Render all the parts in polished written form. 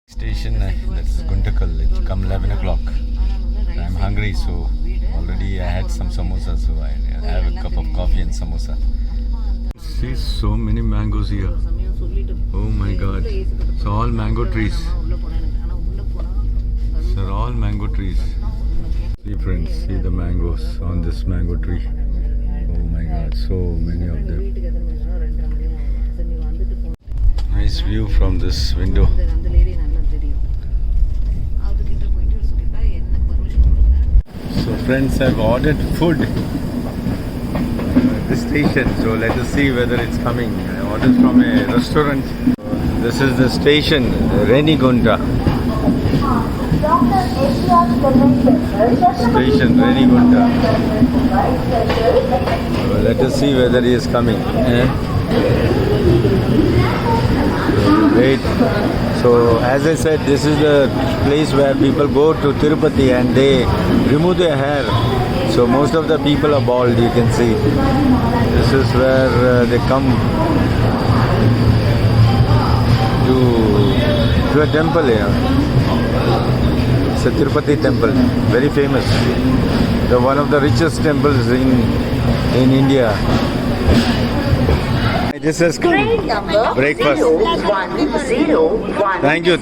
Station, that's Guntakal. It's come 11 o'clock. I'm hungry, so already I had some samosa, so I have a cup of coffee and samosa. See, so many mangoes here. Oh my god. So all mango trees. So all mango trees. See friends, see the mangoes on this mango tree. Oh my god, so many of them. Nice view from this window. So friends, I've ordered food at this station, so let us see whether it's coming. I ordered from a restaurant. This is the station, Renigunta. Station Renigunta. Let us see whether he is coming. Wait. So as I said, this is the place where people go to Tirupati and they remove their hair. So most of the people are bald, you can see. This is where they come to a temple here. It's a Tirupati temple, very famous. One of the richest temples in India. This is breakfast. Thank you.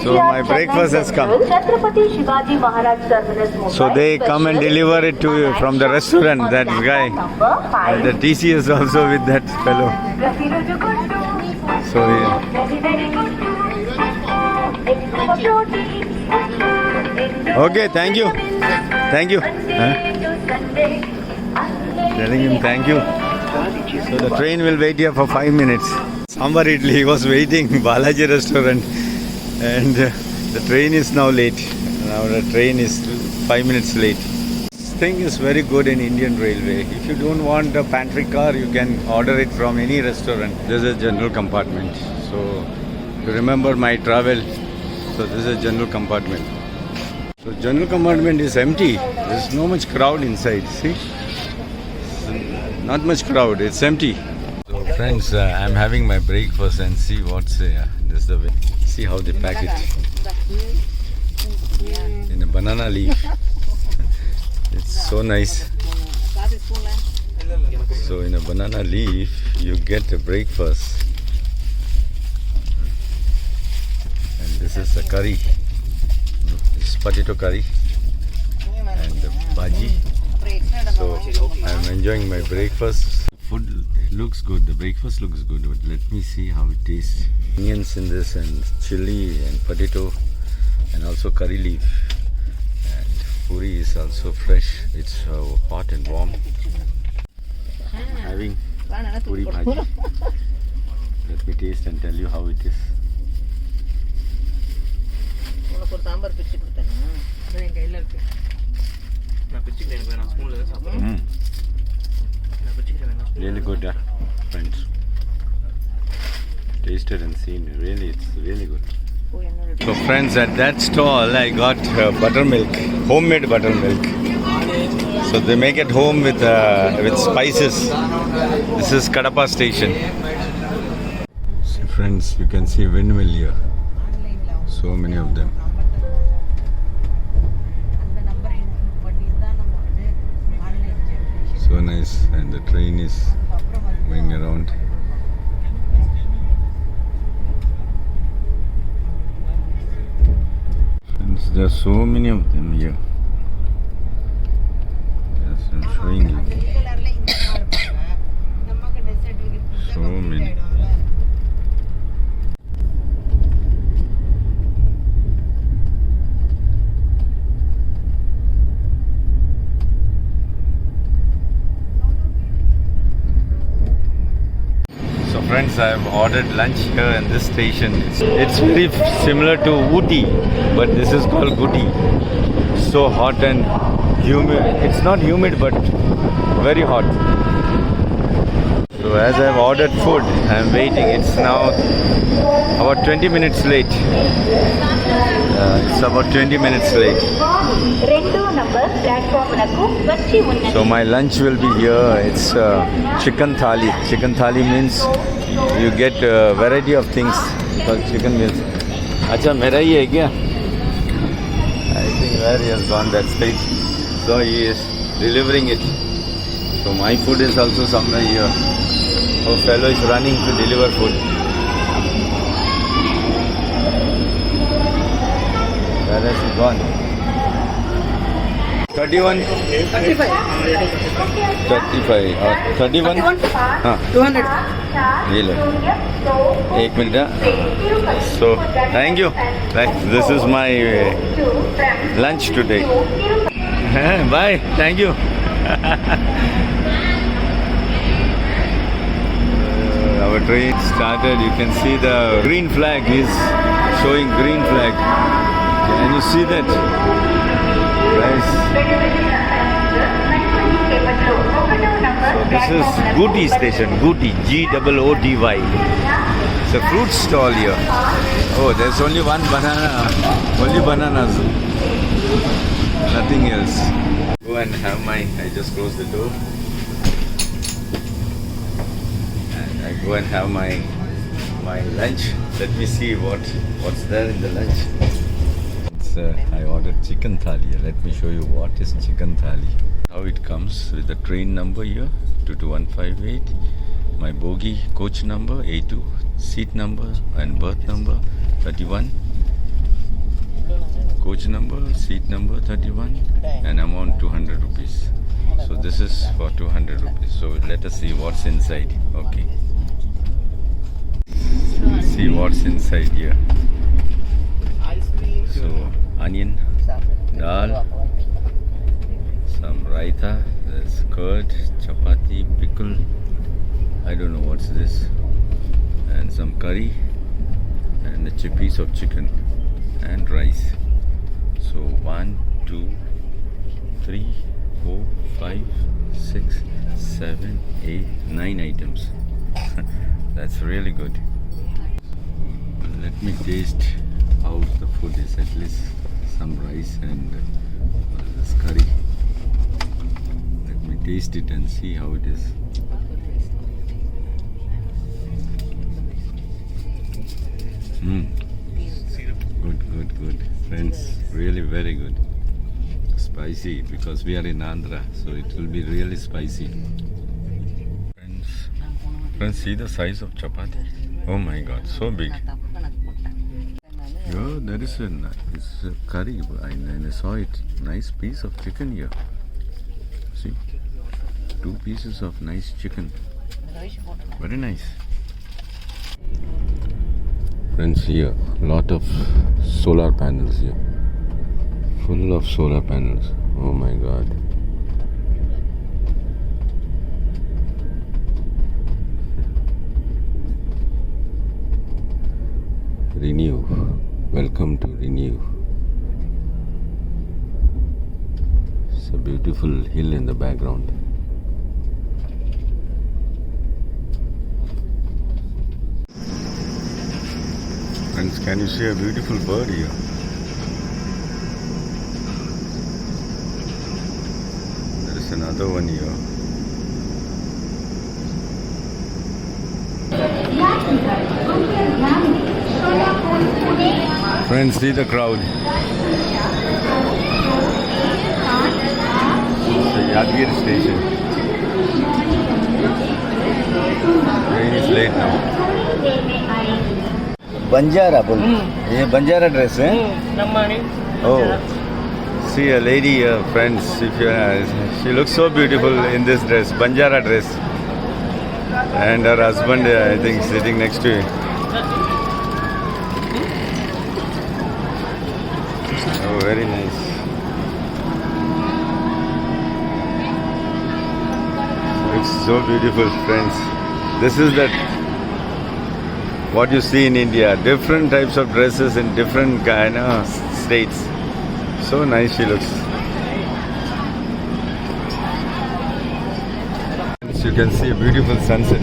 So my breakfast has come. So they come and deliver it to you from the restaurant, that guy. And the TC is also with that fellow. So okay, thank you. Telling him thank you. So the train will wait here for 5 minutes. Sambar Idli was waiting, Balaji restaurant, and the train is now late. Now the train is 5 minutes late. This thing is very good in Indian Railway. If you don't want a pantry car, you can order it from any restaurant. This is a general compartment. So to remember my travel, so this is a general compartment. So general compartment is empty. There's no much crowd inside. See? Not much crowd, it's empty. So friends, I'm having my breakfast and see what's this is the way. See how they pack it in a banana leaf. It's so nice. So in a banana leaf you get a breakfast, and this is a curry. This is potato curry and the bhaji. So I'm enjoying my breakfast. Food looks good, the breakfast looks good, but let me see how it tastes. Onions in this and chili and potato and also curry leaf. And puri is also fresh, it's hot and warm. I'm having puri bhaji. Let me taste and tell you how it is. Really good, friends. Tasted and seen. Really, it's really good. So friends, at that stall I got buttermilk, homemade buttermilk. So they make it home with spices. This is Kadapa station. So friends, you can see windmill here. So many of them. So nice, and the train is going around. Friends, there are so many of them here. Yes, I'm showing you. So many. Friends, I have ordered lunch here in this station. It's very similar to Ooty, but this is called Guti. So hot and humid. It's not humid, but very hot. So as I have ordered food, I am waiting. It's now about 20 minutes late. It's about 20 minutes late. So my lunch will be here. It's chicken thali. Chicken thali means you get a variety of things called chicken meals. अच्छा मेरा ही है क्या? I think where he has gone that stage. So he is delivering it. So my food is also somewhere here. Oh, fellow is running to deliver food. Where has he gone? 31? 35. 31? हाँ 200. ये लो एक minute so thank you this is my lunch today bye thank you our train started. You can see the green flag is showing green flag. Can you see that guys? So this is Gooty station, Gooty, G-O-O-T-Y. It's a fruit stall here. Oh, there's only one banana, only bananas, nothing else. Go and have my, I just closed the door. And I go and have my lunch. Let me see what's there in the lunch. I ordered chicken thali. Let me show you what is chicken thali. How it comes with the train number here 22158, my bogie coach number A2, seat number and berth number 31, coach number, seat number 31, and amount 200 rupees. So this is for 200 rupees. So let us see what's inside. Okay, see what's inside here. So onion, dal, some raita, there's curd, chapati, pickle, I don't know what's this, and some curry, and a piece of chicken, and rice. So 1, 2, 3, 4, 5, 6, 7, 8, 9 items. That's really good. Let me taste how the food is. At least some rice and this curry. Taste it and see how it is. Good. Friends, really very good. Spicy because we are in Andhra, so it will be really spicy. Friends, see the size of chapati. Oh my God, so big. Oh, there is it's a curry, and I saw it. Nice piece of chicken here. See. 2 pieces of nice chicken. Very nice. Friends, here lot of solar panels here. Full of solar panels. Oh my God. Renew. Welcome to Renew. It's a beautiful hill in the background. Friends, can you see a beautiful bird here? There is another one here. Friends, see the crowd. It's the Yadgir station. Train is late now. Banjara, ये Banjara dress है? Oh, see a lady here, friends. If you, she looks so beautiful in this dress, Banjara dress, and her husband, I think, sitting next to her. Oh, very nice. Looks so beautiful, friends. This is that. What you see in India, different types of dresses in different states. So nice she looks. You can see a beautiful sunset.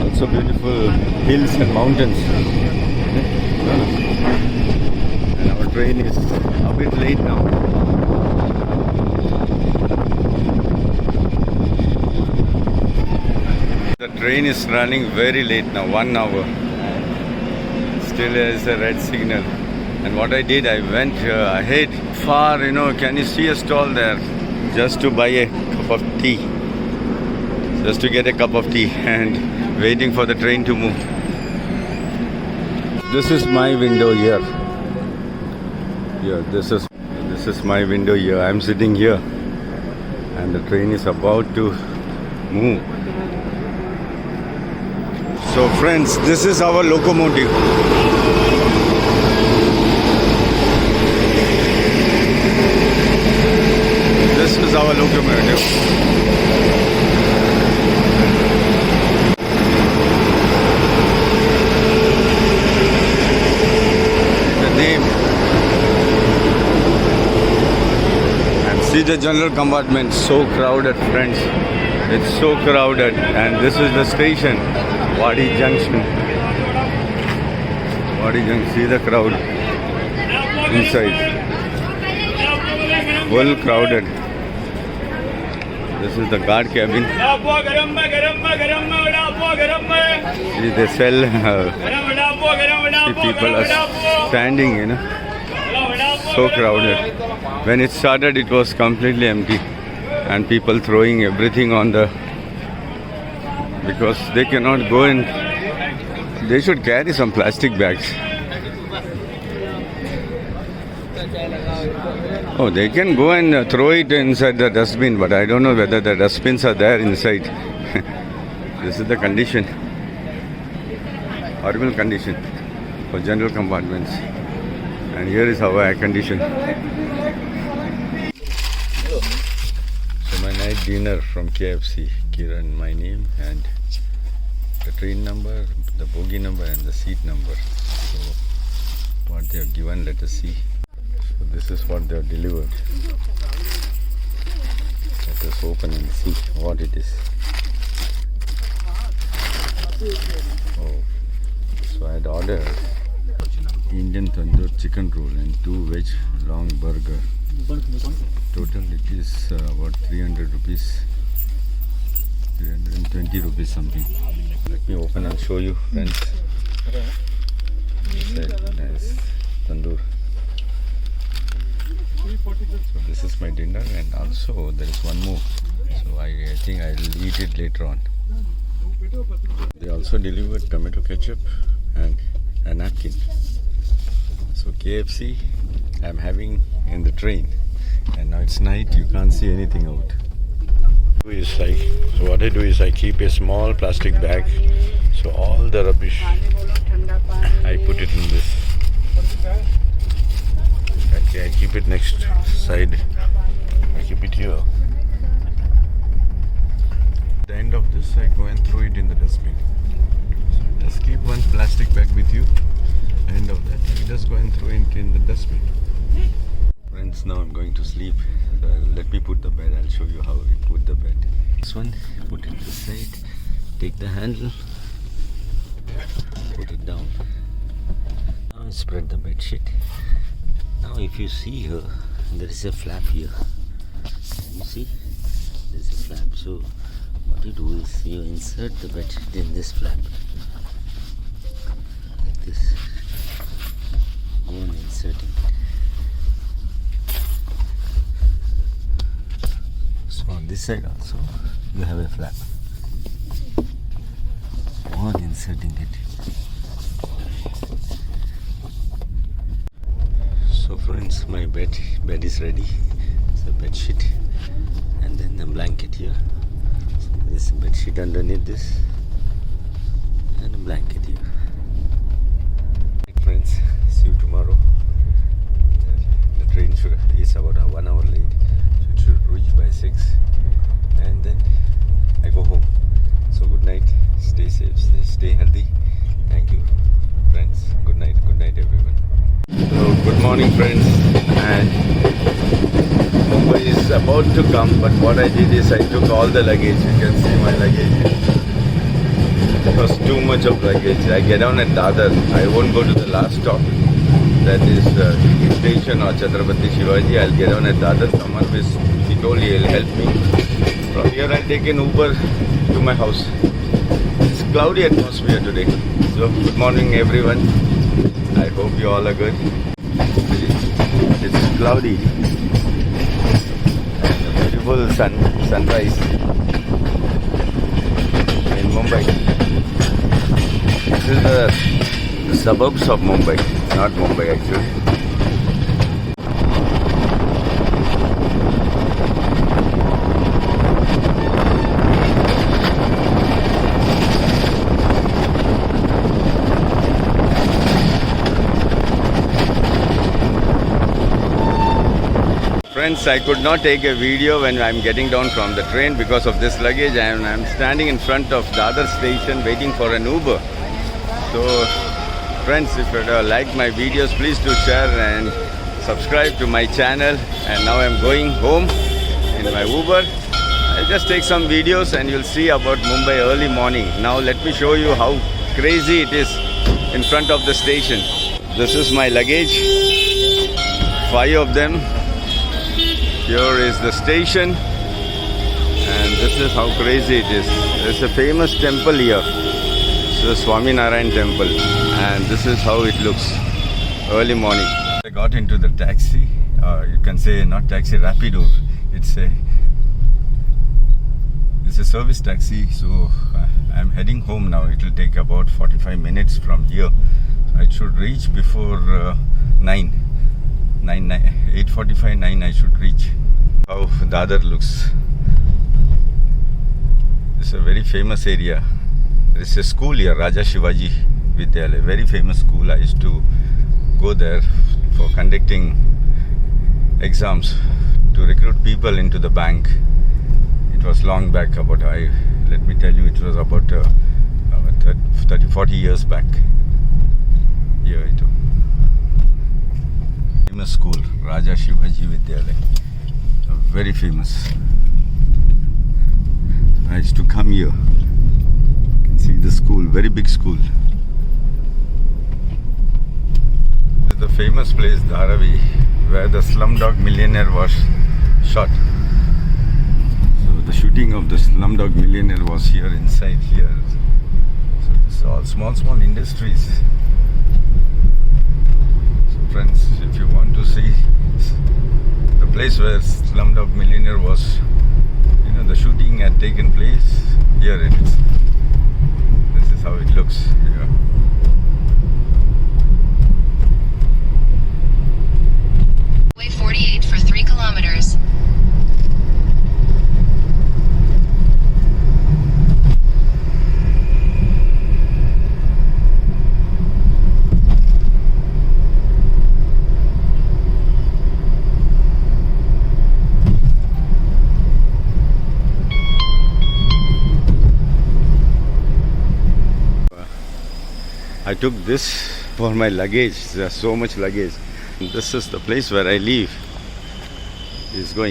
Also beautiful hills and mountains. Train is a bit late now. train is running very late now, 1 hour. Still there is a red signal. And what I did, I went ahead far, can you see a stall there? Just to buy a cup of tea. Just to get a cup of tea and waiting for the train to move. This is my window here. Yeah, this is my window here. I'm sitting here. And the train is about to move. So friends, this is our locomotive. This is our locomotive. The name. And see the general compartment, so crowded, friends. It's so crowded. And this is the station, Wadi Junction. Wadi Junction, see the crowd inside. Well crowded. This is the guard cabin. See, they sell. See, people are standing, So crowded. When it started, it was completely empty. And people throwing everything on the... Because they cannot go in. They should carry some plastic bags. Oh, they can go and throw it inside the dustbin, but I don't know whether the dustbins are there inside. This is the condition. Horrible condition for general compartments. And here is our air condition. So my night dinner from KFC. Kiran, my name, and the train number, the bogie number, and the seat number. So what they have given, let us see. So this is what they have delivered. Let us open and see what it is. Oh, so I had ordered Indian tandoor chicken roll and 2 veg long burger. Total it is about 300 rupees, 320 rupees something. Let me open and show you, friends. Nice tandoor. So this is my dinner, and also there is one more. So I think I'll eat it later on. They also delivered tomato ketchup and a napkin. So KFC I'm having in the train, and now it's night, you can't see anything out. So what I do is I keep a small plastic bag, so all the rubbish I put it in this. Okay, I keep it next side. I keep it here. At the end of this, I go and throw it in the dustbin. So just keep one plastic bag with you. End of that, you just go and throw it in the dustbin. Friends, now I'm going to sleep. So let me put the bed. I'll show you how we put the bed. This one, put it to the side. Take the handle. Put it down. Now spread the bed sheet. Now if you see here, there is a flap here. You see? There is a flap. So what you do is you insert the bed sheet in this flap. Like this. Go on inserting it. So on this side also, you have a flap. Go on inserting it. So friends, my bed is ready. It's a bed sheet and then a blanket here. So there's a bed sheet underneath this and a blanket here. Friends, see you tomorrow. The train is about 1 hour late, so it should reach by 6, and then I go home. So good night, stay safe, stay healthy. Thank you, friends. Good night everyone. So good morning, friends, and Mumbai is about to come, but what I did is I took all the luggage. You can see my luggage. It was too much of luggage. I get down at Dadar. I won't go to the last stop. That is the station or Chhatrapati Shivaji. I'll get down at Dadar. Someone he told he'll help me. From here I'll take an Uber to my house. cloudy atmosphere today. So good morning everyone. I hope you all are good. It's cloudy. And a beautiful sunrise in Mumbai. This is the suburbs of Mumbai, not Mumbai actually. Friends, I could not take a video when I'm getting down from the train because of this luggage, and I'm standing in front of the other station waiting for an Uber. So friends, if you like my videos, please do share and subscribe to my channel. And now I'm going home in my Uber. I'll just take some videos and you'll see about Mumbai early morning. Now let me show you how crazy it is in front of the station. This is my luggage, 5 of them. Here is the station, and this is how crazy it is. There's a famous temple here. It's the Swaminarayan temple, and this is how it looks early morning. I got into the taxi, or you can say not taxi, Rapido. It's a service taxi, so I'm heading home now. It will take about 45 minutes from here. I should reach before 9. 8:45, 9 I should reach. How Dadar looks. It's a very famous area. There is a school here, Raja Shivaji Vidyalaya, very famous school. I used to go there for conducting exams to recruit people into the bank. It was long back, let me tell you, it was about 30-40 years back. Here it was. Famous school, Raja Shivaji Vidyalaya, very famous. I used to come here. You can see the school, very big school. This is the famous place, Dharavi, where the Slumdog Millionaire was shot. So the shooting of the Slumdog Millionaire was here, inside here. So it's all small industries. Friends, if you want to see the place where Slumdog Millionaire was, the shooting had taken place, here it is. This is how it looks here. Way 48 for 3 kilometers. I took this for my luggage. There's so much luggage. This is the place where I live. It's going